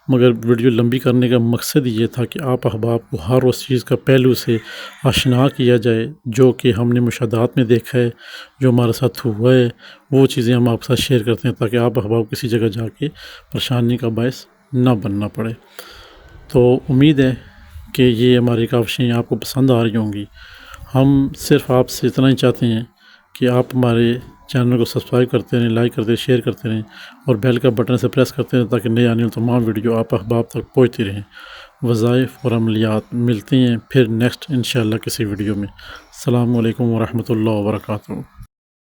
مگر ویڈیو لمبی کرنے کا مقصد یہ تھا کہ آپ احباب کو ہر اس چیز کا پہلو سے آشنا کیا جائے جو کہ ہم نے مشاہدات میں دیکھا ہے، جو ہمارے ساتھ ہوا ہے، وہ چیزیں ہم آپ کے ساتھ شیئر کرتے ہیں تاکہ آپ احباب کسی جگہ جا کے پریشانی کا باعث نہ بننا پڑے۔ تو امید ہے کہ یہ ہماری کاوشیں آپ کو پسند آ رہی ہوں گی۔ ہم صرف آپ سے اتنا ہی چاہتے ہیں کہ آپ ہمارے چینل کو سبسکرائب کرتے رہیں، لائک کرتے رہیں، شیئر کرتے رہیں اور بیل کا بٹن سے پریس کرتے رہیں تاکہ نئے آنے والی تمام ویڈیو آپ احباب تک پہنچتی رہیں۔ وظائف اور عملیات، ملتے ہیں پھر نیکسٹ انشاءاللہ کسی ویڈیو میں۔ السلام علیکم ورحمۃ اللہ وبرکاتہ۔